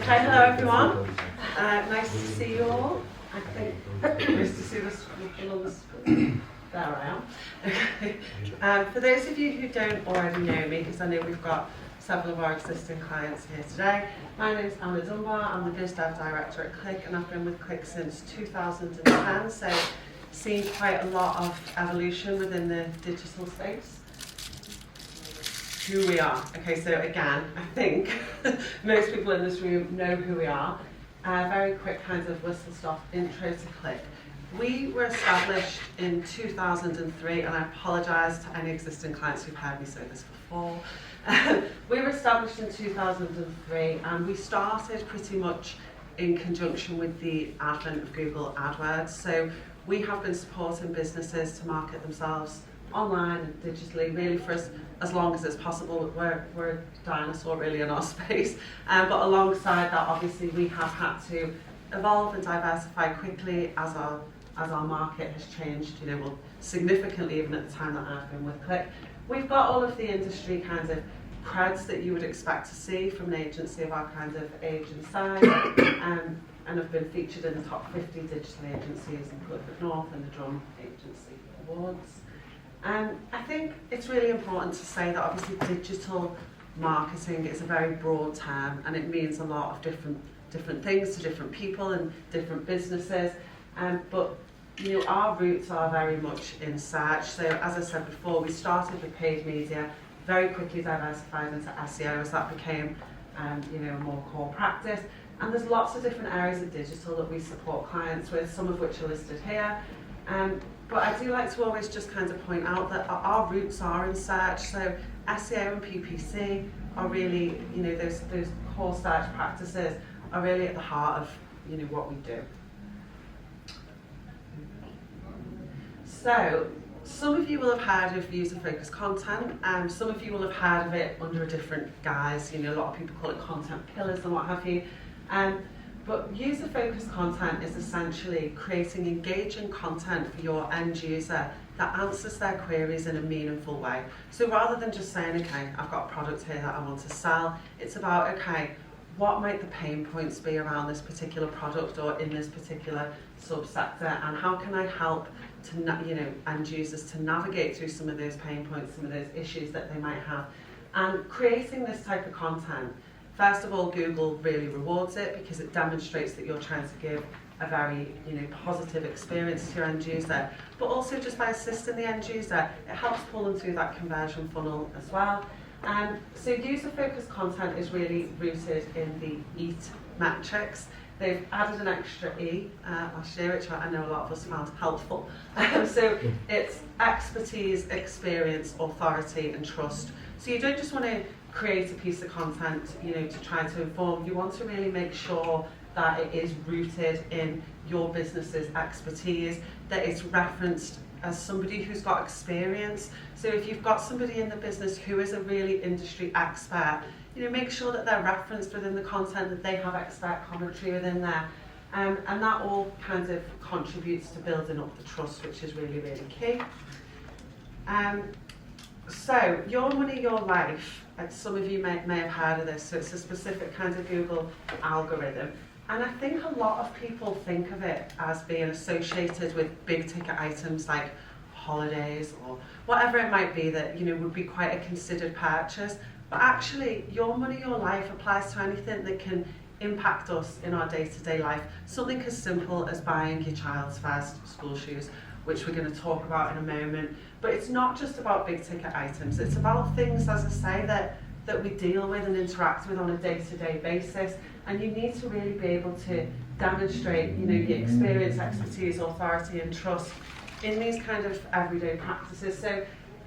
Okay, hello everyone. Nice to see you all. I think nice to see this on the screen. There I am. Okay. For those of you who don't already know me, because I know we've got several of our existing clients here today, my name is Dunbar. I'm the Biz Dev Director at Click, and I've been with Click since 2010, so seen quite a lot of evolution within the digital space. Who we are. Okay, so again, I think most people in this room know who we are. Very quick kind of whistle-stop intro to Click. We were established in 2003, and I apologise to any existing clients who've heard me say this before. We were established in 2003, and we started pretty much in conjunction with the advent of Google AdWords. So we have been supporting businesses to market themselves online and digitally, really for as long as it's possible. We're a dinosaur really in our space, but alongside that, obviously, we have had to evolve and diversify quickly as our market has changed, well, significantly even at the time that I've been with Click. We've got all of the industry kind of creds that you would expect to see from an agency of our kind of age and size, and have been featured in the top 50 digital agencies in Corporate North and the Drum Agency Awards. I think it's really important to say that obviously digital marketing is a very broad term, and it means a lot of different things to different people and different businesses. But our roots are very much in search. So as I said before, we started with paid media, very quickly diversified into SEO as that became a more core practice. And there's lots of different areas of digital that we support clients with, some of which are listed here. But I do like to always just kind of point out that our roots are in search. So SEO and PPC are really, those core search practices are really at the heart of, what we do. So some of you will have heard of user-focused content, and some of you will have heard of it under a different guise. A lot of people call it content pillars and what have you. But user-focused content is essentially creating engaging content for your end user that answers their queries in a meaningful way. So rather than just saying, okay, I've got a product here that I want to sell, it's about, okay, what might the pain points be around this particular product or in this particular subsector, and how can I help to, end users to navigate through some of those pain points, some of those issues that they might have. And creating this type of content, first of all, Google really rewards it because it demonstrates that you're trying to give a very positive experience to your end user, but also just by assisting the end user, it helps pull them through that conversion funnel as well. So user-focused content is really rooted in the EAT metrics. They've added an extra E last year, which I know a lot of us found helpful. So it's expertise, experience, authority, and trust. So you don't just want to create a piece of content, to try to inform. You want to really make sure that it is rooted in your business's expertise, that it's referenced as somebody who's got experience. So if you've got somebody in the business who is a really industry expert, make sure that they're referenced within the content, that they have expert commentary within there. And that all kind of contributes to building up the trust, which is really, really key. So, Your Money, Your Life, some of you may have heard of this, so it's a specific kind of Google algorithm. And I think a lot of people think of it as being associated with big ticket items like holidays or whatever it might be that, would be quite a considered purchase. But actually, Your Money, Your Life applies to anything that can impact us in our day-to-day life. Something as simple as buying your child's first school shoes, which we're going to talk about in a moment. But it's not just about big ticket items. It's about things, as I say, that we deal with and interact with on a day-to-day basis. And you need to really be able to demonstrate, your experience, expertise, authority, and trust in these kind of everyday practices. So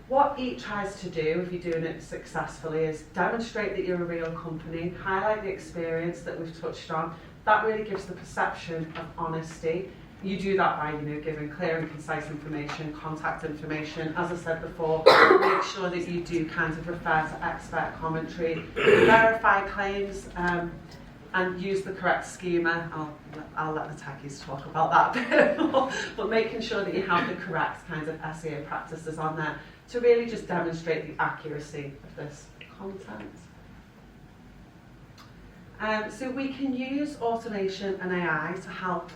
what EAT tries to do, if you're doing it successfully, is demonstrate that you're a real company, highlight the experience that we've touched on. That really gives the perception of honesty. You do that by, giving clear and concise information, contact information. As I said before, make sure that you do kind of refer to expert commentary, verify claims, and use the correct schema. I'll let the techies talk about that a bit more, but making sure that you have the correct kind of SEO practices on there to really just demonstrate the accuracy of this content. So we can use automation and AI to help,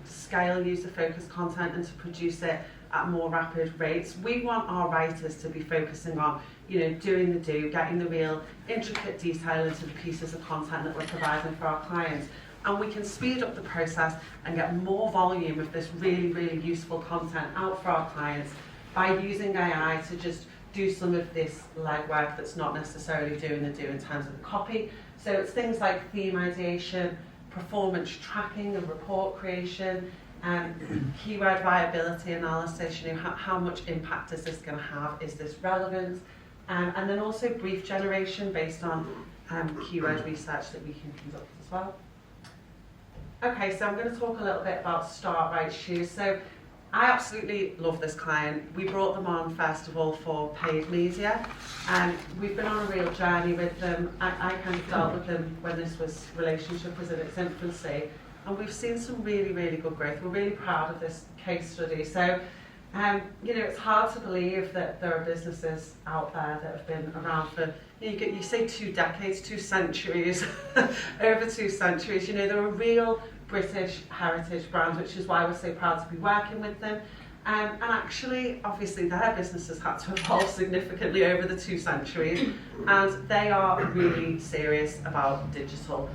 scale user-focused content and to produce it at more rapid rates. We want our writers to be focusing on, doing the do, getting the real intricate detail into the pieces of content that we're providing for our clients. And we can speed up the process and get more volume of this really, really useful content out for our clients by using AI to just do some of this legwork that's not necessarily doing the do in terms of the copy. So it's things like theme ideation, performance tracking and report creation, keyword viability analysis, how much impact is this going to have, is this relevant, and then also brief generation based on keyword research that we can conduct as well. Okay, so I'm going to talk a little bit about Start-Rite Shoes. So I absolutely love this client. We brought them on first of all for paid media, and we've been on a real journey with them. I kind of dealt with them when this relationship was in its infancy, and we've seen some really, really good growth. We're really proud of this case study. So, it's hard to believe that there are businesses out there that have been around for, you say 2 decades, 2 centuries, over 2 centuries. They're a real British heritage brand, which is why we're so proud to be working with them. And actually, obviously, their business has had to evolve significantly over the 2 centuries, and they are really serious about digital.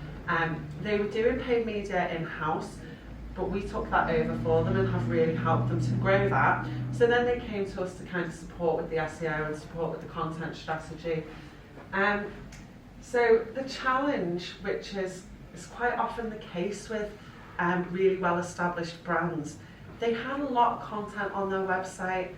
They were doing paid media in-house, but we took that over for them and have really helped them to grow that. So then they came to us to kind of support with the SEO and support with the content strategy. So the challenge, which is quite often the case with really well-established brands, they had a lot of content on their website.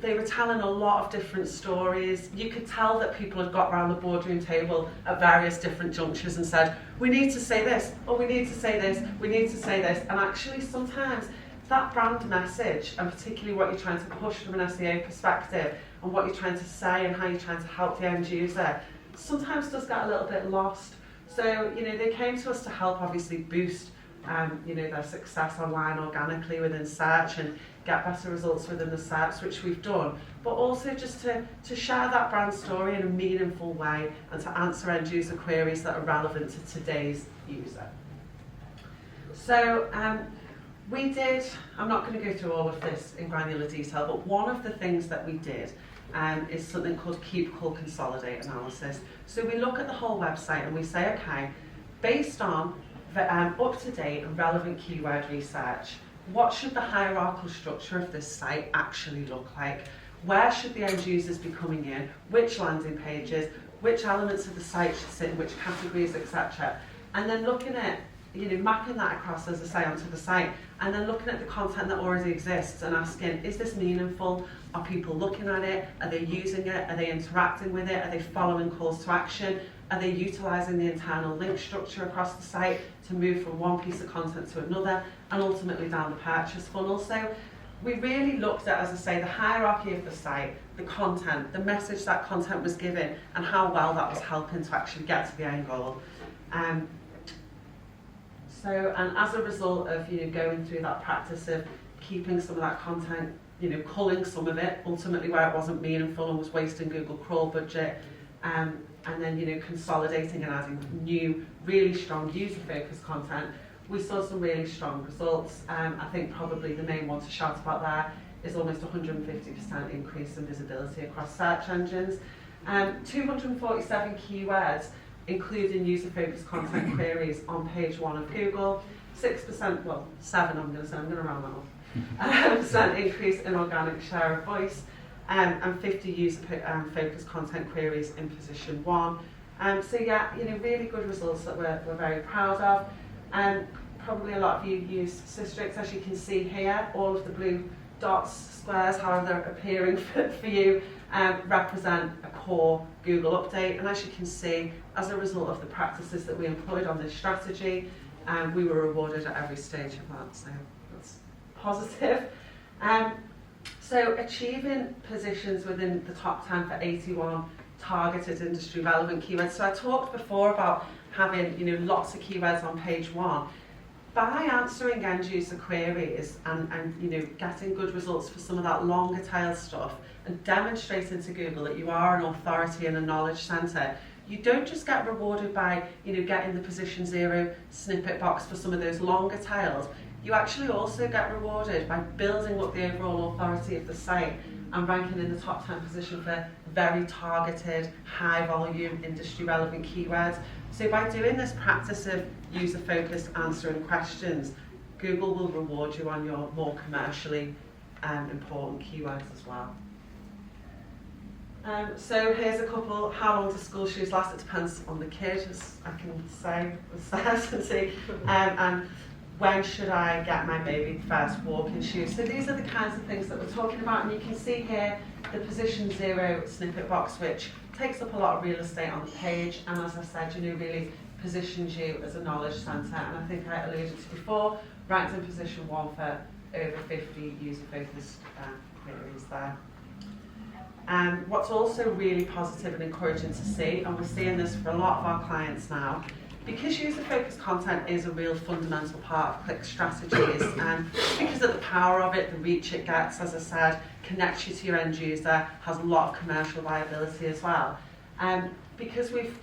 They were telling a lot of different stories. You could tell that people had got around the boardroom table at various different junctures and said, we need to say this, or we need to say this, we need to say this. And actually sometimes that brand message, and particularly what you're trying to push from an SEO perspective, and what you're trying to say and how you're trying to help the end user, sometimes does get a little bit lost. So, they came to us to help obviously boost their success online organically within search and get better results within the search, which we've done, but also just to share that brand story in a meaningful way and to answer end user queries that are relevant to today's user. So I'm not going to go through all of this in granular detail, but one of the things that we did is something called Keep, Cull, Consolidate analysis. So we look at the whole website and we say, okay, based on up-to-date and relevant keyword research, what should the hierarchical structure of this site actually look like? Where should the end users be coming in? Which landing pages? Which elements of the site should sit in which categories, etc. And then looking at, mapping that across, as I say, onto the site, and then looking at the content that already exists and asking, is this meaningful? Are people looking at it? Are they using it? Are they interacting with it? Are they following calls to action? Are they utilising the internal link structure across the site to move from one piece of content to another and ultimately down the purchase funnel? So we really looked at, as I say, the hierarchy of the site, the content, the message that content was given, and how well that was helping to actually get to the end goal. And as a result of going through that practice of keeping some of that content, culling some of it, ultimately where it wasn't meaningful and was wasting Google crawl budget, and then consolidating and adding new, really strong user-focused content, we saw some really strong results. I think probably the main one to shout about there is almost 150% increase in visibility across search engines. 247 keywords, including user-focused content queries on page 1 of Google, 6%, well, 7 I'm going to round that off, percent increase in organic share of voice, and 50 user-focused content queries in position 1. So yeah, really good results that we're very proud of. Probably a lot of you use Systrix, as you can see here. All of the blue dots, squares, however they're appearing for you, represent a core Google update. And as you can see, as a result of the practices that we employed on this strategy, we were rewarded at every stage of that. So that's positive. So achieving positions within the top 10 for 81 targeted industry relevant keywords. So I talked before about having lots of keywords on page 1. By answering end user queries and getting good results for some of that longer tail stuff and demonstrating to Google that you are an authority and a knowledge centre, you don't just get rewarded by, getting the position 0 snippet box for some of those longer tails. You actually also get rewarded by building up the overall authority of the site and ranking in the top 10 position for very targeted, high volume, industry relevant keywords. So by doing this practice of user focused answering questions, Google will reward you on your more commercially important keywords as well. So here's a couple. How long do school shoes last? It depends on the kid, as I can say with certainty. And when should I get my baby first walking shoes? So these are the kinds of things that we're talking about, and you can see here the position 0 snippet box, which takes up a lot of real estate on the page, and as I said, really positions you as a knowledge centre, and I think I alluded to before, ranked in position 1 for over 50 user-focused queries there. And what's also really positive and encouraging to see, and we're seeing this for a lot of our clients now, because user-focused content is a real fundamental part of click strategies, and because of the power of it, the reach it gets, as I said, connects you to your end user, has a lot of commercial viability as well. Because we've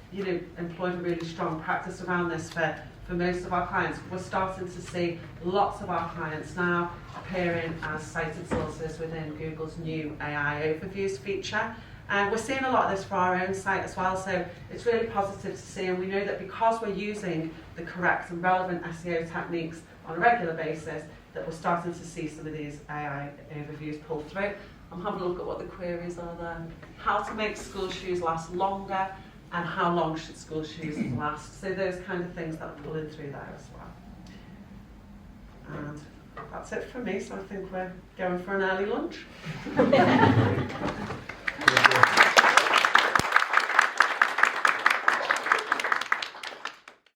employed a really strong practice around this for most of our clients, we're starting to see lots of our clients now appearing as cited sources within Google's new AI overviews feature. And we're seeing a lot of this for our own site as well, so it's really positive to see, and we know that because we're using the correct and relevant SEO techniques on a regular basis, that we're starting to see some of these AI overviews pull through. I'm having a look at what the queries are there. How to make school shoes last longer, and how long should school shoes last? So those kind of things that are pulling through there as well. And that's it from me, so I think we're going for an early lunch.